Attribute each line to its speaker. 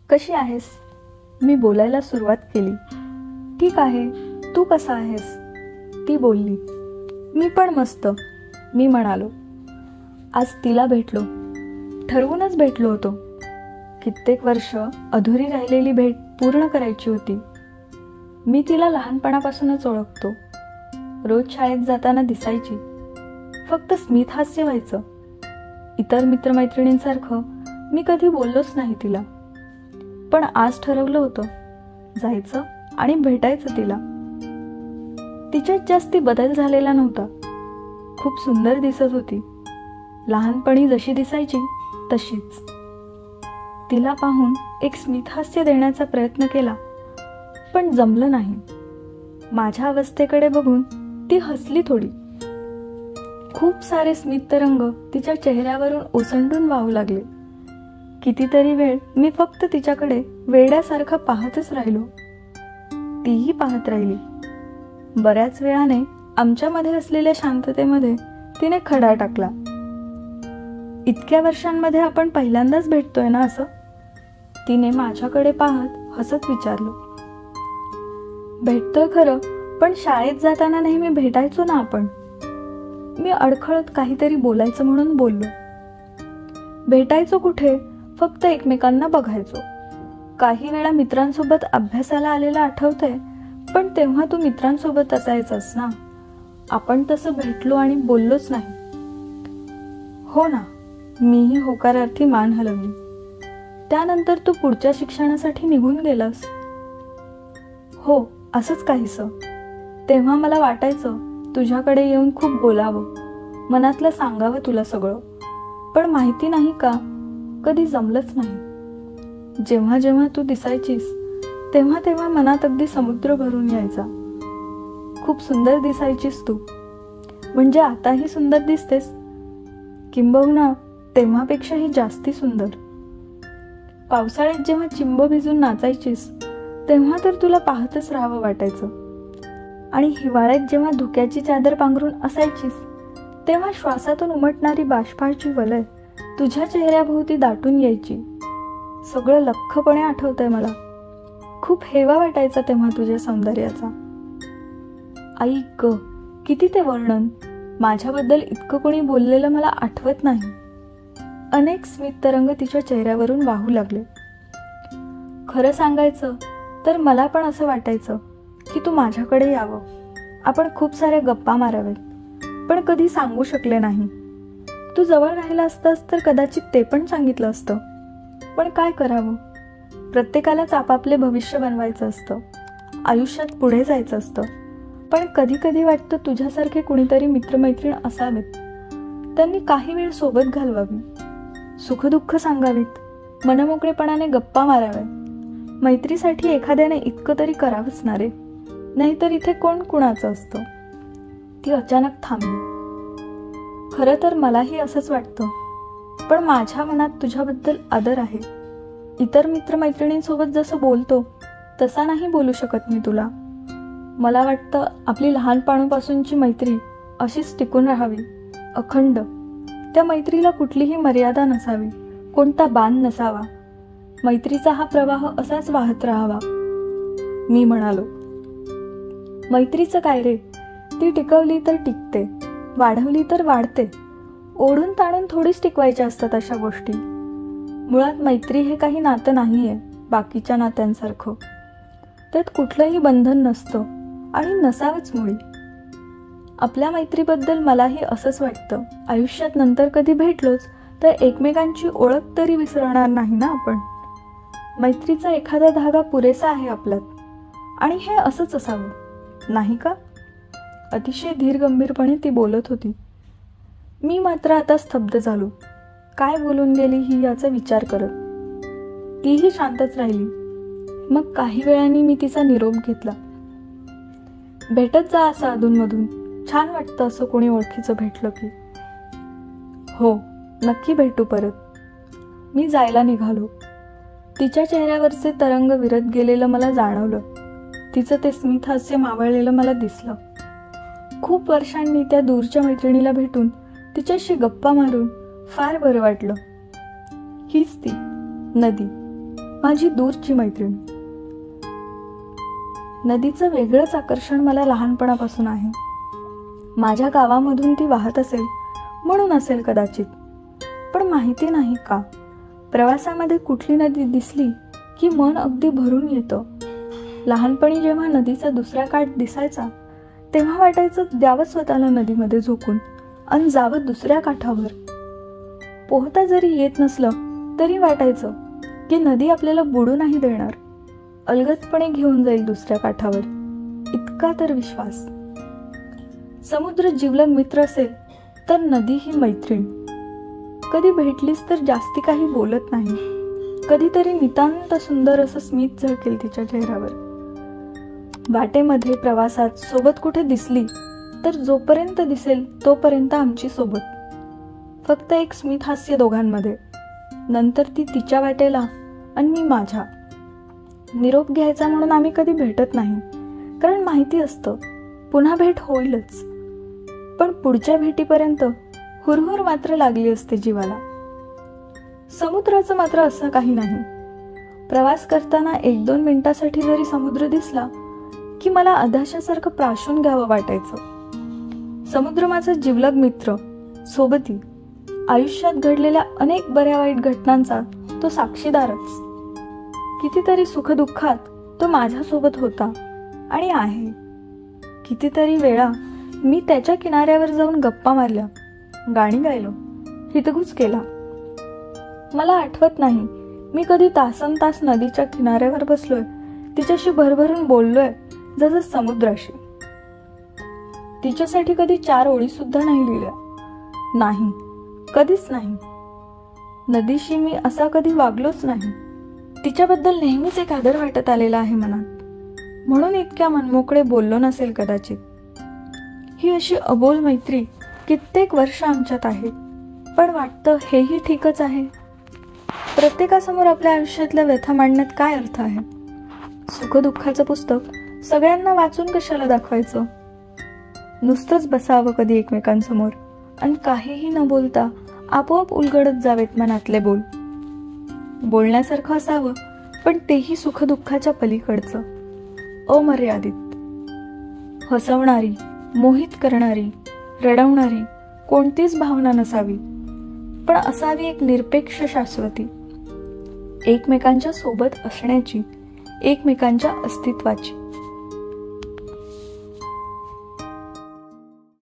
Speaker 1: कशी आहेस? मी बोलायला सुरुवात केली. ठीक आहे, तू कसा आहेस? ती बोलली. मी पण मस्त, मी म्हणालो. आज तिला भेटलो. ठरवूनच भेटलो होतो. कित्येक वर्ष अधुरी राहिलेली भेट पूर्ण करायची होती. मी तिला लहानपणापासूनच ओळखतो. रोज शाळेत जाताना दिसायची. फक्त स्मित हास्य व्हायचं. इतर मित्रमैत्रिणींसारखं मी कधी बोललोच नाही तिला. पण आज ठरवलं होतं जायचं आणि भेटायचं तिला. तिच्यात जास्ती बदल झालेला नव्हता. खूप सुंदर दिसत होती. लहानपणी जशी दिसायची तशीच. तिला पाहून एक स्मितहास्य देण्याचा प्रयत्न केला, पण जमलं नाही. माझ्या अवस्थेकडे बघून ती हसली थोडी. खूप सारे स्मित तरंग तिच्या चेहऱ्यावरून ओसंडून वाहू लागले. कितीतरी वेळ मी फक्त तिच्याकडे वेड्यासारखा पाहतच राहिलो. तीही पाहत राहिली. बऱ्याच वेळाने आमच्यामध्ये असलेल्या शांततेमध्ये तिने खडा टाकला. इतक्या वर्षांमध्ये आपण पहिल्यांदाच भेटतोय ना असं? तिने माझ्याकडे पाहत हसत विचारलं. भेटतोय खरं, पण शाळेत जाताना नेहमी भेटायचो ना आपण. मी अडखळत काहीतरी बोलायचं म्हणून बोललो. भेटायचो कुठे, फक्त एकमेकांना बघायचो. काही वेळा मित्रांसोबत अभ्यासाला आलेला आठवतंय, पण तेव्हा तू मित्रांसोबत असायचास ना. आपण तसं भेटलो आणि बोललोच नाही. हो ना, मीही होकारार्थी मान हलवली. त्यानंतर तू पुढच्या शिक्षणासाठी निघून गेलास. हो, असंच काहीसं. तेव्हा मला वाटायचं तुझ्याकडे येऊन खूप बोलावं, मनातलं सांगावं तुला सगळं. पण माहिती नाही का, कधी जमलंच नाही. जेव्हा जेव्हा तू दिसायचीस तेव्हा तेव्हा मनात अगदी समुद्र भरून यायचा. खूप सुंदर दिसायचीस तू. म्हणजे आताही सुंदर दिसतेस, किंबहुना तेव्हापेक्षाही जास्ती सुंदर. पावसाळ्यात जेव्हा चिंब भिजून नाचायचीस तेव्हा तर तुला पाहतच राहावं वाटायचं. आणि हिवाळ्यात जेव्हा धुक्याची चादर पांघरून असायचीस तेव्हा श्वासातून उमटणारी बाष्पाची वलय तुझ्या चेहऱ्याभोवती दाटून यायची. सगळं लख्खपणे आठवतंय मला. खूप हेवा वाटायचा तेव्हा तुझ्या सौंदर्याचा. आई ग, किती ते वर्णन. माझ्याबद्दल इतकं कोणी बोललेलं मला आठवत नाही. अनेक स्मित तरंग तिच्या चेहऱ्यावरून वाहू लागले. खरं सांगायचं तर मला पण असं वाटायचं की तू माझ्याकडे यावं, आपण खूप साऱ्या गप्पा मारावेत, पण कधी सांगू शकले नाही. तू जवळ राहिला असतास तर कदाचित ते पण सांगितलं असतं. पण काय करावं, प्रत्येकालाच आपापले भविष्य बनवायचं असतं, आयुष्यात पुढे जायचं असतं. पण कधी कधी वाटतं तुझ्यासारखे कुणीतरी मित्रमैत्रीण असावेत. त्यांनी काही वेळ सोबत घालवावी, सुखदुःख सांगावीत, मनमोकळेपणाने गप्पा माराव्यात. मैत्रीसाठी एखाद्याने इतकं तरी करावंच ना रे, नाहीतर इथे कोण कुणाचं असतं. ती अचानक थांबली. खरं तर मलाही असंच वाटतं, पण माझ्या मनात तुझ्याबद्दल आदर आहे. इतर मित्रमैत्रिणींसोबत जसं बोलतो तसा नाही बोलू शकत मी तुला. मला वाटतं आपली लहानपणापासूनची मैत्री अशीच टिकून राहावी, अखंड. त्या मैत्रीला कुठलीही मर्यादा नसावी, कोणता बाण नसावा. मैत्रीचा हा प्रवाह असाच वाहत राहावा. मी म्हणालो. मैत्रीचं काय रे, ती टिकवली तर टिकते, वाढवली तर वाढते. ओढून ताणून थोडीच टिकवायच्या असतात अशा गोष्टी. मुळात मैत्री हे काही नातं नाहीये बाकीच्या नात्यांसारखं. त्यात कुठलंही बंधन नसतं आणि नसावंच मुळी. आपल्या मैत्रीबद्दल मलाही असंच वाटतं. आयुष्यात नंतर कधी भेटलोच तर एकमेकांची ओळख तरी विसरणार नाही ना आपण. मैत्रीचा एखादा धागा पुरेसा आहे आपल्यात, आणि हे असंच असावं, नाही का? अतिशय धीर गंभीरपणे ती बोलत होती. मी मात्र आता स्तब्ध झालो. काय बोलून गेली ही याचा विचार करत. तीही शांतच राहिली. मग काही वेळाने मी तिचा निरोप घेतला. भेटत जा असं अधूनमधून, छान वाटतं असं कोणी ओळखीचं भेटलं की. हो, नक्की भेटू परत. मी जायला निघालो. तिच्या चेहऱ्यावरचे तरंग विरत गेलेलं मला जाणवलं. तिचं ते स्मित हास्य मावळलेलं मला दिसलं. खूप वर्षांनी त्या दूरच्या मैत्रिणीला भेटून तिच्याशी गप्पा मारून फार बरं वाटलं. हीच ती नदी, माझी दूरची मैत्रीण. नदीचं वेगळंच आकर्षण मला लहानपणापासून आहे. माझ्या गावामधून ती वाहत असेल म्हणून असेल कदाचित, पण माहिती नाही का प्रवासामध्ये कुठली नदी दिसली की मन अगदी भरून येतं. लहानपणी जेव्हा नदीचा दुसरा काठ दिसायचा तेव्हा वाटायचं द्यावं स्वतःला नदीमध्ये झोकून आणि जावं दुसऱ्या काठावर. पोहता जरी येत नसलं तरी वाटायचं की नदी आपल्याला बुडू नाही देणार, अलगदपणे घेऊन जाईल दुसऱ्या काठावर, इतका तर विश्वास. समुद्र जिवलग मित्र असेल तर नदी ही मैत्रीण. कधी भेटलीस तर जास्ती काही बोलत नाही, कधीतरी नितांत सुंदर असं स्मित झळकेल तिच्या चेहऱ्यावर. वाटेमध्ये प्रवासात सोबत कुठे दिसली तर जोपर्यंत दिसेल तोपर्यंत आमची सोबत, फक्त एक स्मित हास्य दोघांमध्ये. नंतर ती तिच्या वाटेला आणि मी माझ्या. निरोप घ्यायचा म्हणून आम्ही कधी भेटत नाही, कारण माहिती असतं पुन्हा भेट होईलच. पण पुढच्या भेटीपर्यंत हुरहुर मात्र लागली असते जीवाला. समुद्राचं मात्र असं काही नाही. प्रवास करताना 1-2 मिनिटासाठी जरी समुद्र दिसला की मला अधाशासारखं प्राशून घ्यावं वाटायचं. समुद्र माझा जिवलग मित्र, सोबती. आयुष्यात घडलेल्या अनेक बऱ्या वाईट घटनांचा तो साक्षीदारच. कितीतरी सुखदुःखात तो माझ्यासोबत होता आणि आहे. कितीतरी वेळा मी त्याच्या किनाऱ्यावर जाऊन गप्पा मारल्या, गाणी गायलो, हितगुज केला. मला आठवत नाही मी कधी तासनतास नदीच्या किनाऱ्यावर बसलोय, तिच्याशी भरभरून बोललोय जसं समुद्राशी. तिच्यासाठी कधी 4 ओळी सुद्धा नाही लिहिल्या, नाही, कधीच नाही. नदीशी मी असा कधी वागलोच नाही. तिच्याबद्दल नेहमीच एक आदर वाटत आलेला आहे मनात, म्हणून इतक्या मनमोकळे बोललो नसेल कदाचित. ही अशी अबोल मैत्री कित्येक वर्ष आमच्यात आहे, पण वाटतं हेही ठीकच आहे. प्रत्येकासमोर आपल्या आयुष्यातल्या व्यथा मांडण्यात काय अर्थ आहे? सुखदुःखाचं पुस्तक सगळ्यांना वाचून कशाला दाखवायचं? नुसतंच बसावं कधी एकमेकांसमोर आणि काहीही न बोलता आपोआप उलगडत जावेत मनातले बोल. बोलण्यासारखं असावं, पण तेही सुखदुःखाच्या पलीकडचं, अमर्यादित. हसवणारी, मोहित करणारी, रडवणारी कोणतीच भावना नसावी, पण असावी एक निरपेक्ष शाश्वती, एकमेकांच्या सोबत असण्याची, एकमेकांच्या अस्तित्वाची.